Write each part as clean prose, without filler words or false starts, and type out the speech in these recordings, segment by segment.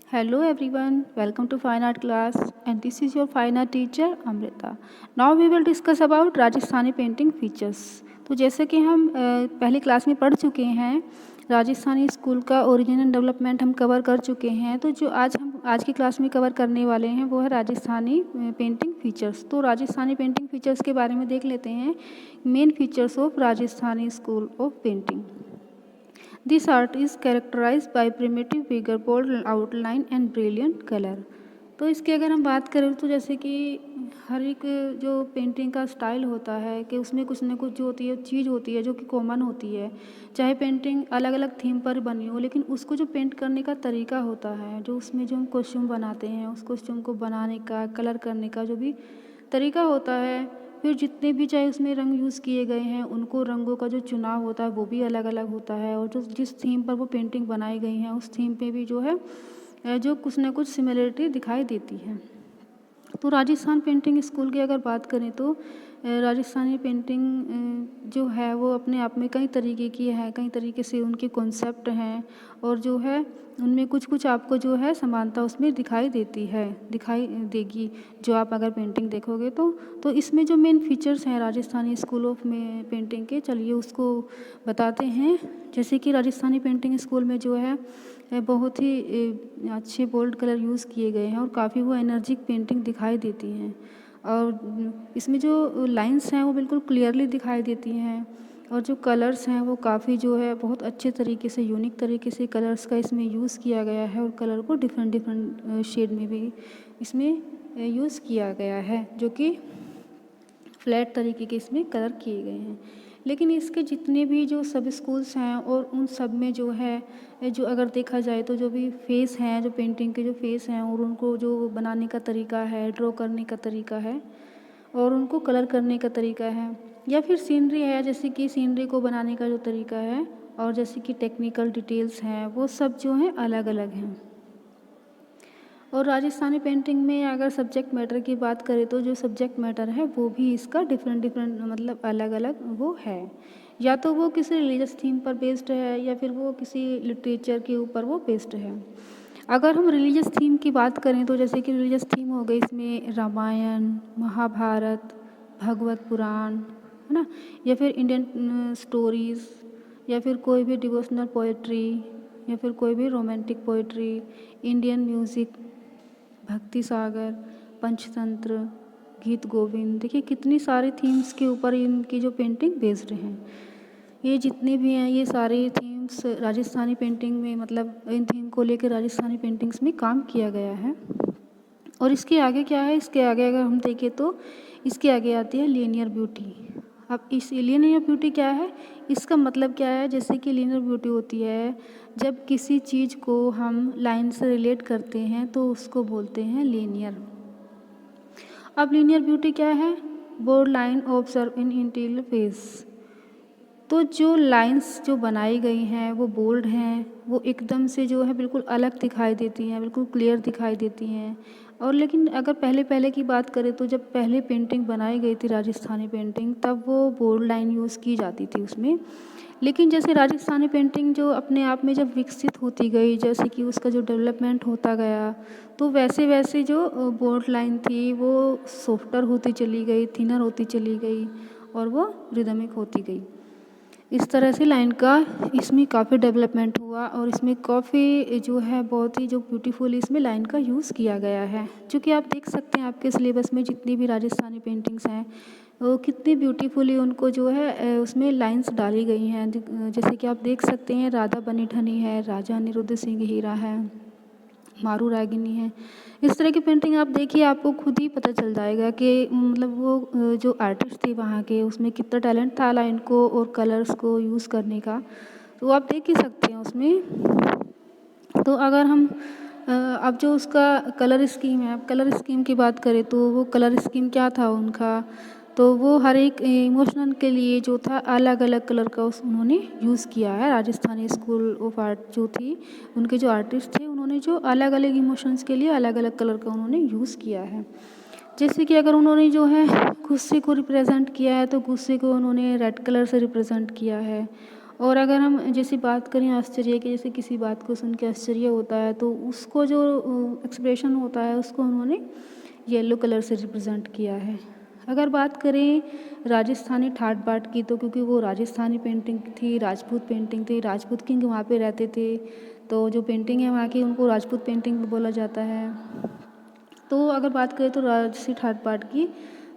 Hello everyone, welcome to Fine Art class and this is your Fine Art teacher Amrita. Now we will discuss about Rajasthani painting features. तो जैसे कि हम पहली class में पढ़ चुके हैं, राजस्थानी स्कूल का ओरिजिन एंड डेवलपमेंट हम कवर कर चुके हैं। तो जो आज की क्लास में कवर करने वाले हैं वो है राजस्थानी पेंटिंग फीचर्स। तो राजस्थानी पेंटिंग फीचर्स के बारे में देख लेते हैं। Main features of Rajasthani school of painting. This art is characterized by primitive figure, bold outline and brilliant color. तो इसकी अगर हम बात करें तो जैसे कि हर एक जो पेंटिंग का स्टाइल होता है कि उसमें कुछ ना कुछ जो होती है चीज़ होती है जो कि कॉमन होती है, चाहे पेंटिंग अलग अलग थीम पर बनी हो, लेकिन उसको जो पेंट करने का तरीका होता है, जो उसमें जो हम कॉस्ट्यूम बनाते हैं उस कॉस्ट्यूम को बनाने का, कलर करने का जो भी तरीका होता है, फिर जितने भी चाहे उसमें रंग यूज़ किए गए हैं उनको रंगों का जो चुनाव होता है वो भी अलग अलग होता है। और जो जिस थीम पर वो पेंटिंग बनाई गई हैं उस थीम पे भी जो है जो कुछ ना कुछ सिमिलरिटी दिखाई देती है। तो राजस्थान पेंटिंग स्कूल की अगर बात करें तो राजस्थानी पेंटिंग जो है वो अपने आप में कई तरीके की है, कई तरीके से उनके कॉन्सेप्ट हैं और जो है उनमें कुछ कुछ आपको जो है समानता उसमें दिखाई देगी जो आप अगर पेंटिंग देखोगे तो इसमें जो मेन फीचर्स हैं राजस्थानी स्कूल ऑफ में पेंटिंग के, चलिए उसको बताते हैं। जैसे कि राजस्थानी पेंटिंग स्कूल में जो है बहुत ही अच्छे बोल्ड कलर यूज़ किए गए हैं और काफ़ी वो एनर्जिक पेंटिंग दिखाई देती हैं और इसमें जो लाइंस हैं वो बिल्कुल क्लियरली दिखाई देती हैं और जो कलर्स हैं वो काफ़ी जो है बहुत अच्छे तरीके से यूनिक तरीके से कलर्स का इसमें यूज़ किया गया है और कलर को डिफरेंट डिफरेंट शेड में भी इसमें यूज़ किया गया है, जो कि फ्लैट तरीके के इसमें कलर किए गए हैं। लेकिन इसके जितने भी जो सब स्कूल्स हैं और उन सब में जो है जो अगर देखा जाए तो जो भी फेस हैं, जो पेंटिंग के जो फेस हैं और उनको जो बनाने का तरीका है, ड्रॉ करने का तरीका है और उनको कलर करने का तरीका है, या फिर सीनरी है, जैसे कि सीनरी को बनाने का जो तरीका है और जैसे कि टेक्निकल डिटेल्स हैं वो सब जो हैं अलग अलग हैं। और राजस्थानी पेंटिंग में अगर सब्जेक्ट मैटर की बात करें तो जो सब्जेक्ट मैटर है वो भी इसका डिफरेंट डिफरेंट मतलब अलग अलग वो है, या तो वो किसी रिलीजियस थीम पर बेस्ड है या फिर वो किसी लिटरेचर के ऊपर वो बेस्ड है। अगर हम रिलीजियस थीम की बात करें तो जैसे कि रिलीजियस थीम हो गई इसमें रामायण, महाभारत, भगवत पुराण, है ना, या फिर इंडियन स्टोरीज़, या फिर कोई भी डिवोशनल पोएट्री, या फिर कोई भी रोमांटिक पोएट्री, इंडियन म्यूज़िक, भक्ति सागर, पंचतंत्र, गीत गोविंद। देखिए कितनी सारी थीम्स के ऊपर इनकी जो पेंटिंग बेस्ड हैं। ये जितने भी हैं ये सारे थीम्स राजस्थानी पेंटिंग में मतलब इन थीम को लेकर राजस्थानी पेंटिंग्स में काम किया गया है। और इसके आगे क्या है, इसके आगे अगर हम देखें तो इसके आगे आती है लीनियर ब्यूटी। अब इस लीनियर ब्यूटी क्या है, इसका मतलब क्या है, जैसे कि लीनियर ब्यूटी होती है जब किसी चीज़ को हम लाइन से रिलेट करते हैं तो उसको बोलते हैं लीनियर। अब लीनियर ब्यूटी क्या है, board line observe in interior face. तो जो लाइंस जो बनाई गई हैं वो बोल्ड हैं, वो एकदम से जो है बिल्कुल अलग दिखाई देती हैं, बिल्कुल क्लियर दिखाई देती हैं। और लेकिन अगर पहले पहले की बात करें तो जब पहले पेंटिंग बनाई गई थी राजस्थानी पेंटिंग तब वो बोल्ड लाइन यूज़ की जाती थी उसमें। लेकिन जैसे राजस्थानी पेंटिंग जो अपने आप में जब विकसित होती गई, जैसे कि उसका जो डेवलपमेंट होता गया, तो वैसे वैसे जो बोल्ड लाइन थी वो सॉफ्टर होती चली गई, थिनर होती चली गई और वो रिदमिक होती गई। इस तरह से लाइन का इसमें काफ़ी डेवलपमेंट हुआ और इसमें काफ़ी जो है बहुत ही जो ब्यूटीफुल इसमें लाइन का यूज़ किया गया है, जो कि आप देख सकते हैं आपके सिलेबस में जितनी भी राजस्थानी पेंटिंग्स हैं वो कितनी ब्यूटीफुली उनको जो है उसमें लाइंस डाली गई हैं। जैसे कि आप देख सकते हैं राधा बनी ठनी है, राजा अनिरुद्ध सिंह हीरा है, मारू रागिनी है। इस तरह की पेंटिंग आप देखिए आपको खुद ही पता चल जाएगा कि मतलब वो जो आर्टिस्ट थे वहाँ के उसमें कितना टैलेंट था लाइन को और कलर्स को यूज़ करने का, तो आप देख ही सकते हैं उसमें। तो अगर हम अब जो उसका कलर स्कीम है, अब कलर स्कीम की बात करें तो वो कलर स्कीम क्या था उनका, तो वो हर एक इमोशन के लिए जो था अलग अलग कलर का उन्होंने यूज़ किया है। राजस्थानी स्कूल ऑफ आर्ट जो थी उनके जो आर्टिस्ट थे उन्होंने जो अलग अलग इमोशंस के लिए अलग अलग कलर का उन्होंने यूज़ किया है। जैसे कि अगर उन्होंने जो है गुस्से को रिप्रेजेंट किया है तो गुस्से को उन्होंने रेड कलर से रिप्रेजेंट किया है और अगर हम जैसे बात करें आश्चर्य की, जैसे किसी बात को सुन के आश्चर्य होता है तो उसको जो एक्सप्रेशन होता है उसको उन्होंने येलो कलर से रिप्रेजेंट किया है। अगर बात करें राजस्थानी ठाट बाट की, तो क्योंकि वो राजस्थानी पेंटिंग थी, राजपूत पेंटिंग थी, राजपूत किंग वहाँ पे रहते थे, तो जो पेंटिंग है वहाँ की उनको राजपूत पेंटिंग भी बोला जाता है। तो अगर बात करें तो राजसी ठाट बाट की,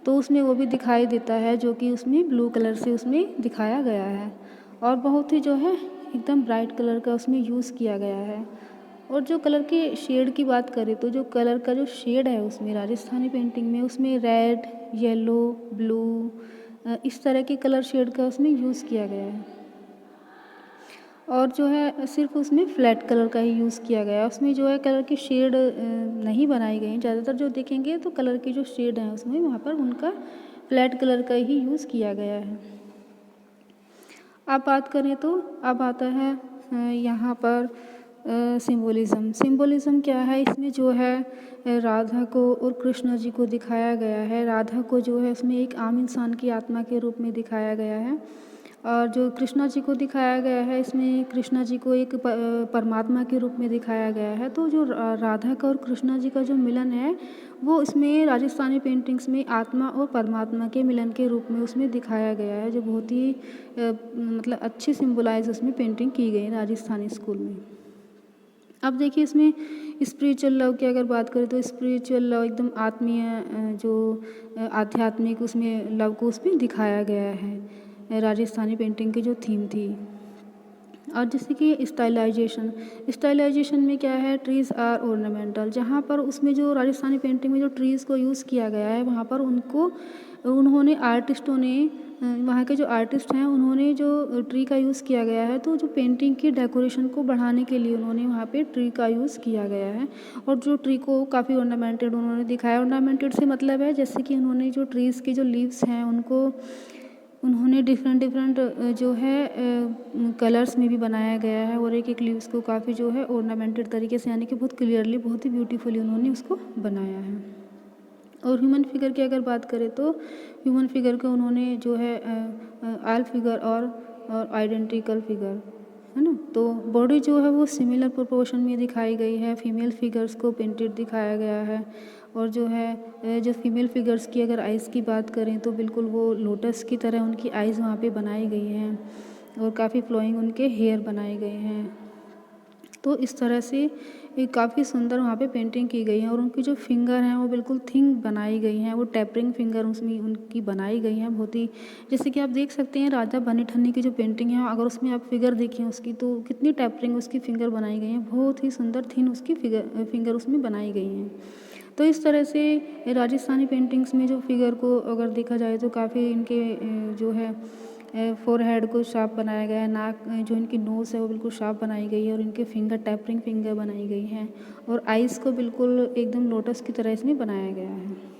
तो उसमें वो भी दिखाई देता है जो कि उसमें ब्लू कलर से उसमें दिखाया गया है और बहुत ही जो है एकदम ब्राइट कलर का उसमें यूज़ किया गया है। और जो कलर के शेड की बात करें तो जो कलर का जो शेड है उसमें राजस्थानी पेंटिंग में उसमें रेड, येलो, ब्लू इस तरह के कलर शेड का उसमें यूज़ किया गया है। और जो है सिर्फ उसमें फ्लैट कलर का ही यूज़ किया गया है, उसमें जो है कलर की शेड नहीं बनाई गई हैं। ज़्यादातर जो देखेंगे तो कलर की जो शेड हैं उसमें वहाँ पर उनका फ्लैट कलर का ही यूज़ किया गया है। अब बात करें तो अब आता है यहाँ पर सिंबोलिज़्म। सिंबोलिज़्म क्या है, इसमें जो है राधा को और कृष्ण जी को दिखाया गया है। राधा को जो है उसमें एक आम इंसान की आत्मा के रूप में दिखाया गया है और जो कृष्णा जी को दिखाया गया है इसमें कृष्णा जी को एक परमात्मा के रूप में दिखाया गया है। तो जो राधा का और कृष्णा जी का जो मिलन है वो इसमें राजस्थानी पेंटिंग्स में आत्मा और परमात्मा के मिलन के रूप में उसमें दिखाया गया है, जो बहुत ही मतलब अच्छी सिम्बोलाइज उसमें पेंटिंग की गई है राजस्थानी स्कूल में। अब देखिए इसमें स्पिरिचुअल लव की अगर बात करें तो स्पिरिचुअल लव एकदम आत्मीय जो आध्यात्मिक उसमें लव को उसमें दिखाया गया है राजस्थानी पेंटिंग की जो थीम थी। और जैसे कि स्टाइलाइजेशन में क्या है, ट्रीज़ आर ऑर्नामेंटल, जहाँ पर उसमें जो राजस्थानी पेंटिंग में जो ट्रीज़ को यूज़ किया गया है वहाँ पर उन्होंने आर्टिस्टों ने वहाँ के जो आर्टिस्ट हैं उन्होंने जो ट्री का यूज़ किया गया है, तो जो पेंटिंग की डेकोरेशन को बढ़ाने के लिए उन्होंने वहाँ पे ट्री का यूज़ किया गया है और जो ट्री को काफ़ी ऑर्नामेंटेड उन्होंने दिखाया। ऑर्नामेंटेड से मतलब है जैसे कि उन्होंने जो ट्रीज़ की जो लीव्स हैं उन्होंने डिफरेंट जो है कलर्स में भी बनाया गया है और एक लीव्स को काफ़ी जो है ऑर्नामेंटेड तरीके से, यानी कि बहुत क्लियरली बहुत ही ब्यूटीफुली उन्होंने उसको बनाया है। और ह्यूमन फिगर की अगर बात करें तो ह्यूमन फिगर को उन्होंने जो है आल फिगर और आइडेंटिकल फिगर है ना, तो बॉडी जो है वो सिमिलर प्रोपोर्शन में दिखाई गई है। फीमेल फिगर्स को पेंटेड दिखाया गया है और जो है जो फीमेल फिगर्स की अगर आइज़ की बात करें तो बिल्कुल वो लोटस की तरह उनकी आइज़ वहाँ पे बनाई गई हैं और काफ़ी फ्लोइंग उनके हेयर बनाए गए हैं। तो इस तरह से काफ़ी सुंदर वहाँ पे पेंटिंग की गई है और उनकी जो फिंगर हैं वो बिल्कुल थिन बनाई गई हैं, वो टैपरिंग फिंगर उसमें उनकी बनाई गई हैं बहुत ही। जैसे कि आप देख सकते हैं राजा बनी ठन्नी की जो पेंटिंग है, अगर उसमें आप फिगर देखें उसकी तो कितनी टैपरिंग उसकी फिंगर बनाई गई हैं, बहुत ही सुंदर थिन उसकी फिंगर उसमें बनाई गई हैं। तो इस तरह से राजस्थानी पेंटिंग्स में जो फिगर को अगर देखा जाए तो काफ़ी इनके जो है फोरहेड को शार्प बनाया गया है, नाक जो इनकी नोज़ है वो बिल्कुल शार्प बनाई गई है और इनके फिंगर टैपरिंग फिंगर बनाई गई हैं और आइज़ को बिल्कुल एकदम लोटस की तरह इसमें बनाया गया है।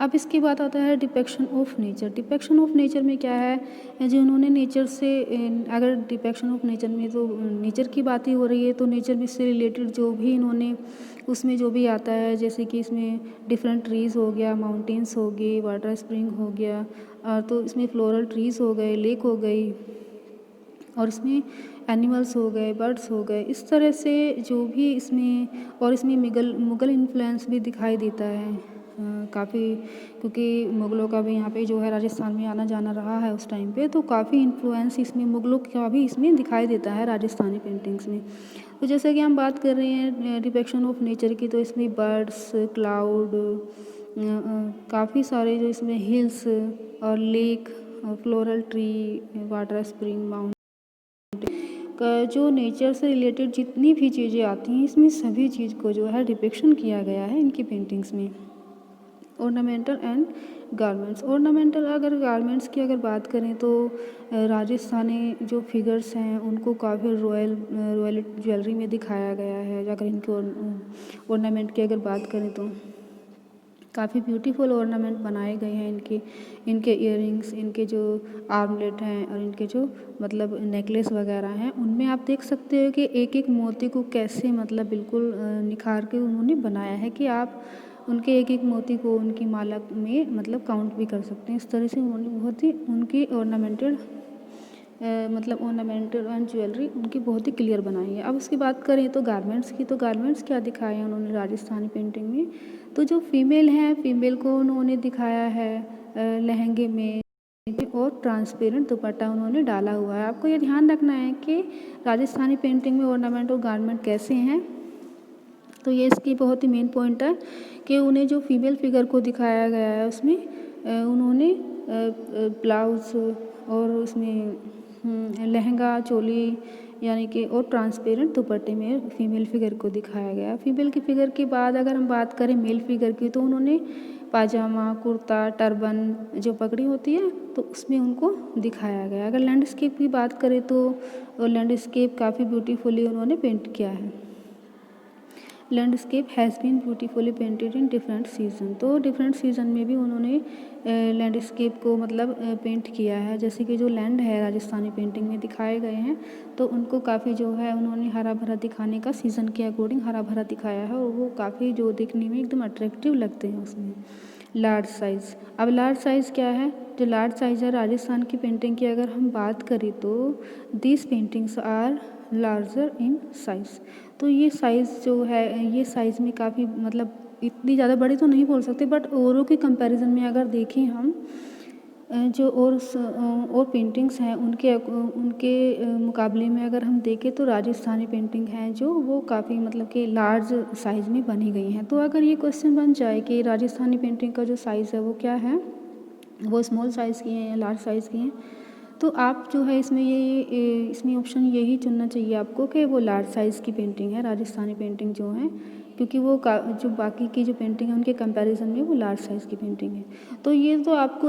अब इसके बाद आता है डिपेक्शन ऑफ नेचर। डिपेक्शन ऑफ नेचर में क्या है, जो उन्होंने नेचर से अगर डिपेक्शन ऑफ नेचर में तो नेचर की बात ही हो रही है, तो नेचर में से रिलेटेड जो भी इन्होंने उसमें जो भी आता है, जैसे कि इसमें डिफरेंट ट्रीज़ हो गया, माउंटेन्स हो गई, वाटर स्प्रिंग हो गया, तो इसमें फ्लोरल ट्रीज़ हो गए, लेक हो गई और इसमें एनिमल्स हो गए, बर्ड्स हो गए, इस तरह से जो भी इसमें और इसमें मुग़ल इन्फ्लुएंस भी दिखाई देता है काफ़ी, क्योंकि मुग़लों का भी यहाँ पे जो है राजस्थान में आना जाना रहा है उस टाइम पे, तो काफ़ी इन्फ्लुएंस इसमें मुग़लों का भी इसमें दिखाई देता है राजस्थानी पेंटिंग्स में। तो जैसे कि हम बात कर रहे हैं डिपिक्शन ऑफ नेचर की, तो इसमें बर्ड्स, क्लाउड, काफ़ी सारे जो इसमें हिल्स और lake, floral tree, water spring, mountain का जो नेचर से रिलेटेड जितनी भी चीज़ें आती हैं इसमें सभी चीज़ को जो है डिपिक्शन किया गया है इनकी पेंटिंग्स में। Ornamental and garments. ऑर्नामेंटल अगर गारमेंट्स की अगर बात करें तो राजस्थानी जो फिगर्स हैं उनको काफ़ी रॉयल ज्वेलरी में दिखाया गया है। अगर इनके ऑर्नामेंट की अगर बात करें तो काफ़ी ब्यूटीफुल ऑर्नामेंट बनाए गए हैं इनके इयररिंग्स, इनके जो आर्मलेट हैं और इनके जो मतलब नेकलेस वगैरह हैं, उनमें आप देख सकते हो कि एक एक मोती को कैसे मतलब बिल्कुल निखार के उन्होंने बनाया है कि आप उनके एक एक मोती को उनकी माला में मतलब काउंट भी कर सकते हैं। इस तरह से उन्होंने बहुत ही उनकी ऑर्नामेंटेड मतलब ऑर्नामेंटल एंड ज्वेलरी उनकी बहुत ही क्लियर बनाई है। अब उसकी बात करें तो गारमेंट्स की, तो गारमेंट्स क्या दिखाए हैं उन्होंने राजस्थानी पेंटिंग में, तो जो फीमेल हैं फीमेल को उन्होंने दिखाया है लहंगे में और ट्रांसपेरेंट दुपट्टा उन्होंने डाला हुआ है। आपको ये ध्यान रखना है कि राजस्थानी पेंटिंग में ऑर्नामेंट और गारमेंट कैसे हैं। तो ये इसकी बहुत ही मेन पॉइंट है कि उन्हें जो फीमेल फिगर को दिखाया गया है उसमें उन्होंने ब्लाउज़ और उसमें लहंगा चोली यानी कि और ट्रांसपेरेंट दुपट्टे में फीमेल फिगर को दिखाया गया। फीमेल की फिगर के बाद अगर हम बात करें मेल फिगर की, तो उन्होंने पाजामा कुर्ता टर्बन जो पगड़ी होती है तो उसमें उनको दिखाया गया। अगर लैंडस्केप की बात करें तो लैंडस्केप काफ़ी ब्यूटीफुली उन्होंने पेंट किया है। Landscape has been beautifully painted in different season, तो डिफरेंट सीजन में भी उन्होंने लैंडस्केप को मतलब पेंट किया है। जैसे कि जो लैंड है राजस्थानी पेंटिंग में दिखाए गए हैं तो उनको काफ़ी जो है उन्होंने हरा भरा दिखाने का सीज़न के अकॉर्डिंग हरा भरा दिखाया है और वो काफ़ी जो दिखने में एकदम अट्रैक्टिव लगते हैं उसमें। लार्ज साइज़, अब लार्ज साइज़ क्या है, जो लार्ज साइज़ है राजस्थान की पेंटिंग की अगर हम बात करें तो these paintings are larger in size, तो ये साइज़ जो है ये साइज़ में काफ़ी मतलब इतनी ज़्यादा बड़ी तो नहीं बोल सकते बट औरों के कंपैरिजन में अगर देखें हम जो और पेंटिंग्स हैं उनके मुकाबले में अगर हम देखें तो राजस्थानी पेंटिंग हैं जो वो काफ़ी मतलब कि लार्ज साइज़ में बनी गई हैं। तो अगर ये क्वेश्चन बन जाए कि राजस्थानी पेंटिंग का जो साइज़ है वो क्या है, वो स्मॉल साइज़ की हैं या लार्ज साइज़ की हैं, तो आप जो है इसमें ऑप्शन यही चुनना चाहिए आपको कि वो लार्ज साइज़ की पेंटिंग है राजस्थानी पेंटिंग जो है, क्योंकि वो जो बाकी की जो पेंटिंग है उनके कंपैरिजन में वो लार्ज साइज़ की पेंटिंग है। तो ये तो आपको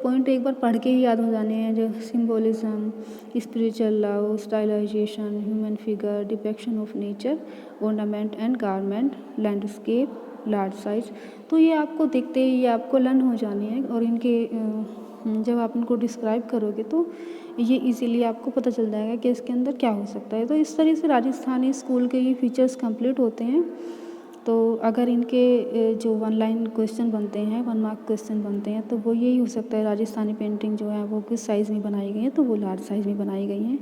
पॉइंट एक बार पढ़ के ही याद हो जाने हैं, जो symbolism, spiritual love, stylization, human figure, depiction of nature, ornament and garment, landscape, large size. तो ये आपको देखते ही आपको लर्न हो जाने हैं और इनके जब आप इनको डिस्क्राइब करोगे तो ये इजीली आपको पता चल जाएगा कि इसके अंदर क्या हो सकता है। तो इस तरह से राजस्थानी स्कूल के ये फीचर्स कंप्लीट होते हैं। तो अगर इनके जो 1 लाइन क्वेश्चन बनते हैं 1 मार्क क्वेश्चन बनते हैं तो वो यही हो सकता है राजस्थानी पेंटिंग जो है वो किस साइज़ में बनाई गई है, तो वो लार्ज साइज़ में बनाई गई हैं।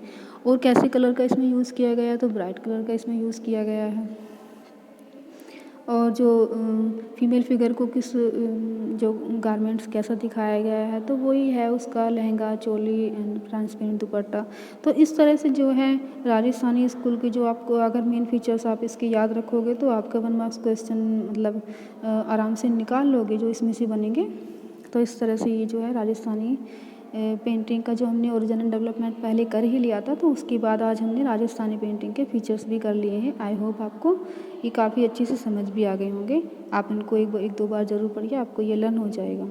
और कैसे कलर का इसमें यूज़ किया गया है, तो ब्राइट कलर का इसमें यूज़ किया गया है। और जो फीमेल फिगर को जो गारमेंट्स कैसा दिखाया गया है तो वही है उसका लहंगा चोली एंड ट्रांसपेरेंट दुपट्टा। तो इस तरह से जो है राजस्थानी स्कूल की जो आपको अगर मेन फीचर्स आप इसके याद रखोगे तो आपका 1 मार्क्स क्वेश्चन मतलब आराम से निकाल लोगे जो इसमें से बनेंगे। तो इस तरह से ये जो है राजस्थानी पेंटिंग का जो हमने ओरिजिनल डेवलपमेंट पहले कर ही लिया था तो उसके बाद आज हमने राजस्थानी पेंटिंग के फीचर्स भी कर लिए हैं। आई होप आपको ये काफ़ी अच्छे से समझ भी आ गए होंगे। आप इनको एक 2 बार ज़रूर पढ़िए, आपको ये लर्न हो जाएगा।